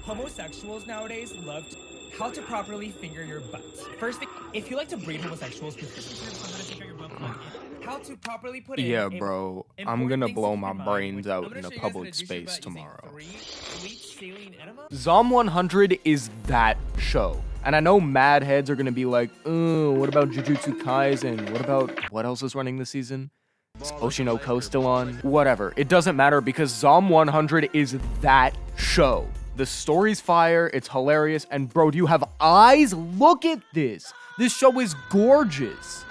Homosexuals nowadays love how to properly finger your butt. First thing, if you like to breed homosexuals, how to properly put in. Yeah, bro, I'm gonna blow my brains out in a public space tomorrow. Zom 100 is that show. And I know mad heads are gonna be like, what about Jujutsu Kaisen? What else is running this season? Is Oshinoko still on? Whatever. It doesn't matter because Zom 100 is that show. The story's fire, it's hilarious, and bro, do you have eyes? Look at this. This show is gorgeous.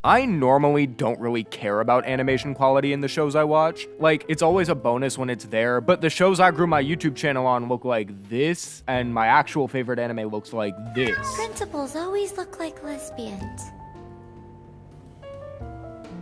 I normally don't really care about animation quality in the shows I watch. Like, it's always a bonus when it's there, but the shows I grew my YouTube channel on look like this, and my actual favorite anime looks like this. Principals always look like lesbians.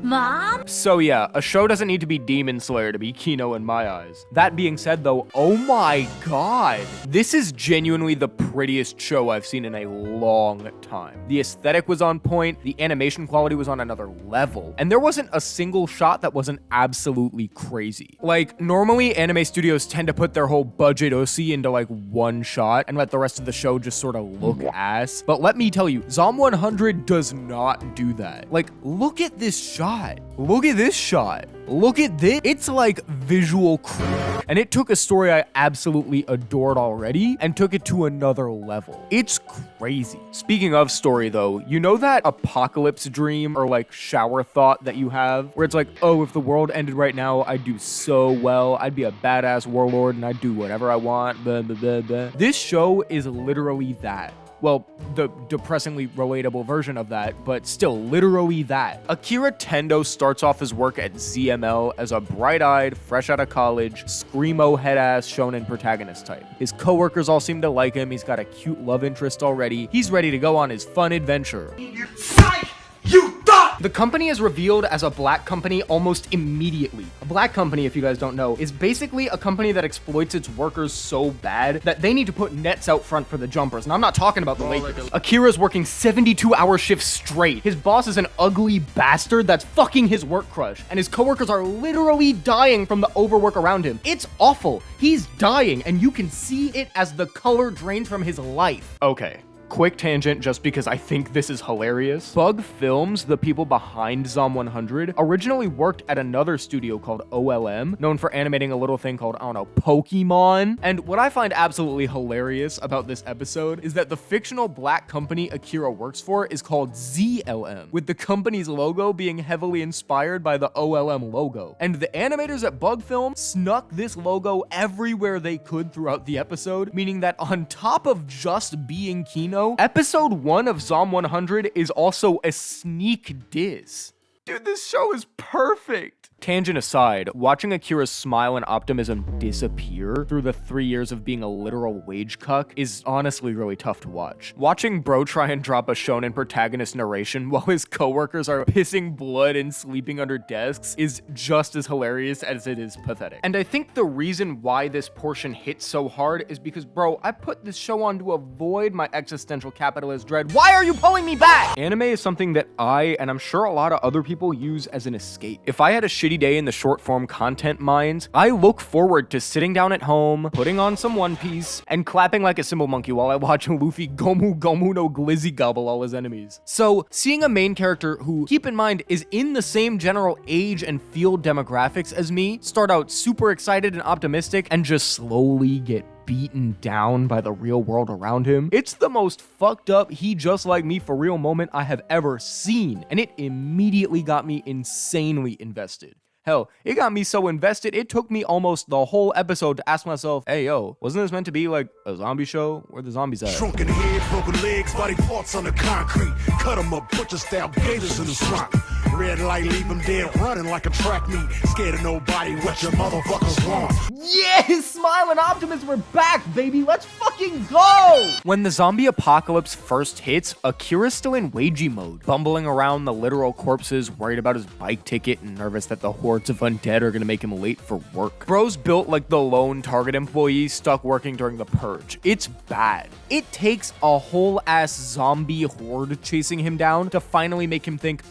Mom? So yeah, a show doesn't need to be Demon Slayer to be Kino in my eyes. That being said though, oh my god, this is genuinely the prettiest show I've seen in a long time. The aesthetic was on point, the animation quality was on another level, and there wasn't a single shot that wasn't absolutely crazy. Like, normally anime studios tend to put their whole budget OC into like one shot and let the rest of the show just sort of look ass, but let me tell you, Zom 100 does not do that. Like, look at this shot. Look at this shot. Look at this. It's like visual crap. And it took a story I absolutely adored already and took it to another level. It's crazy. Speaking of story though, you know that apocalypse dream or like shower thought that you have where it's like, oh, if the world ended right now, I'd do so well. I'd be a badass warlord and I'd do whatever I want. Blah, blah, blah, blah. This show is literally that. Well, the depressingly relatable version of that, but still literally that. Akira Tendo starts off his work at ZML as a bright-eyed, fresh out of college, screamo head-ass shonen protagonist type. His coworkers all seem to like him, he's got a cute love interest already, he's ready to go on his fun adventure. Psych! You thought! The company is revealed as a black company almost immediately. A black company, if you guys don't know, is basically a company that exploits its workers so bad that they need to put nets out front for the jumpers. And I'm not talking about the Lakers. Akira's working 72-hour shifts straight. His boss is an ugly bastard that's fucking his work crush. And his coworkers are literally dying from the overwork around him. It's awful. He's dying, and you can see it as the color drains from his life. Okay. Quick tangent just because I think this is hilarious. Bug Films, the people behind Zom 100, originally worked at another studio called OLM, known for animating a little thing called, I don't know, Pokemon. And what I find absolutely hilarious about this episode is that the fictional black company Akira works for is called ZLM, with the company's logo being heavily inspired by the OLM logo. And the animators at Bug Film snuck this logo everywhere they could throughout the episode, meaning that on top of just being Kino, episode 1 of Zom 100 is also a sneak diss. Dude, this show is perfect. Tangent aside, watching Akira's smile and optimism disappear through the 3 years of being a literal wage cuck is honestly really tough to watch. Watching bro try and drop a shonen protagonist narration while his coworkers are pissing blood and sleeping under desks is just as hilarious as it is pathetic. And I think the reason why this portion hits so hard is because, bro, I put this show on to avoid my existential capitalist dread. Why are you pulling me back? Anime is something that I, and I'm sure a lot of other people, use as an escape. If I had a shitty day in the short form content mines, I look forward to sitting down at home, putting on some One Piece, and clapping like a cymbal monkey while I watch Luffy Gomu Gomu no Glizzy gobble all his enemies. So, seeing a main character who, keep in mind, is in the same general age and field demographics as me, start out super excited and optimistic, and just slowly get beaten down by the real world around him. It's the most fucked up he just like me for real moment I have ever seen, and it immediately got me insanely invested. Hell, it got me so invested, it took me almost the whole episode to ask myself, hey yo, wasn't this meant to be like a zombie show? Where the zombies at? Shrunken head, broken legs, body parts on the concrete. Cut them up, butcher style gators in the swamp. Red light, leave them dead, running like a track meet. Scared of nobody, what your motherfuckers want. Yes, smile and optimism, we're back, baby. Let's fucking go! When the zombie apocalypse first hits, Akira's still in wagey mode, bumbling around the literal corpses, worried about his bike ticket and nervous that the hordes of undead are gonna make him late for work. Bro's built like the lone Target employee stuck working during the purge. It's bad. It takes a whole ass zombie horde chasing him down to finally make him think,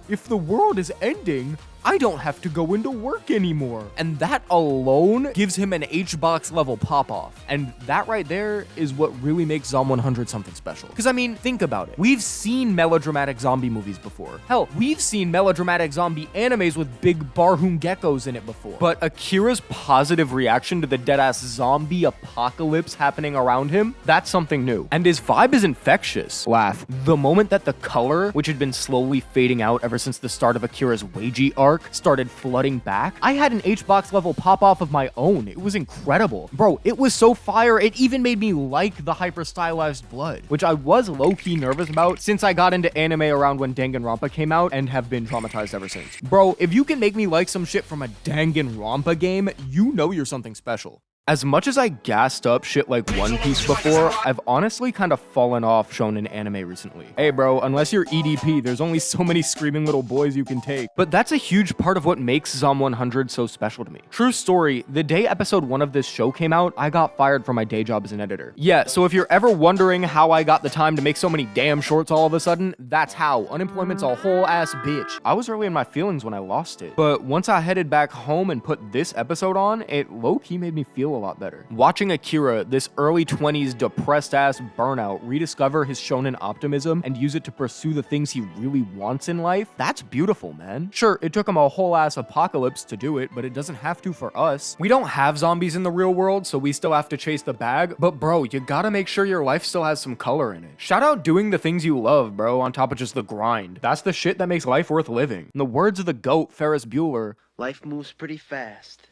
if the world is ending, I don't have to go into work anymore. And that alone gives him an H-box level pop-off. And that right there is what really makes Zom 100 something special. Because I mean, think about it. We've seen melodramatic zombie movies before. Hell, we've seen melodramatic zombie animes with big Barhoon geckos in it before. But Akira's positive reaction to the deadass zombie apocalypse happening around him, that's something new. And his vibe is infectious. Laugh. The moment that the color, which had been slowly fading out ever since the start of Akira's Weiji arc, started flooding back, I had an H-box level pop-off of my own. It was incredible. Bro, it was so fire, it even made me like the hyper-stylized blood, which I was low-key nervous about since I got into anime around when Danganronpa came out and have been traumatized ever since. Bro, if you can make me like some shit from a Danganronpa game, you know you're something special. As much as I gassed up shit like One Piece before, I've honestly kind of fallen off shonen anime recently. Hey bro, unless you're EDP, there's only so many screaming little boys you can take. But that's a huge part of what makes Zom 100 so special to me. True story, the day episode 1 of this show came out, I got fired from my day job as an editor. Yeah, so if you're ever wondering how I got the time to make so many damn shorts all of a sudden, that's how. Unemployment's a whole ass bitch. I was really in my feelings when I lost it. But once I headed back home and put this episode on, it low-key made me feel a lot better. Watching Akira, this early 20s depressed ass burnout, rediscover his shonen optimism and use it to pursue the things he really wants in life, that's beautiful, man. Sure, it took him a whole ass apocalypse to do it, but it doesn't have to for us. We don't have zombies in the real world, so we still have to chase the bag, but bro, you gotta make sure your life still has some color in it. Shout out doing the things you love, bro, on top of just the grind. That's the shit that makes life worth living. In the words of the GOAT, Ferris Bueller, life moves pretty fast.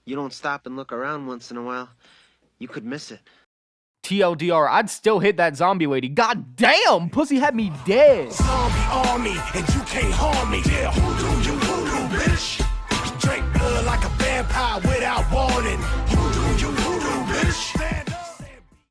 You don't stop and look around once in a while, you could miss it. TLDR, I'd still hit that zombie lady. God damn, pussy had me dead. Zombie army, and you can't harm me. Yeah, who do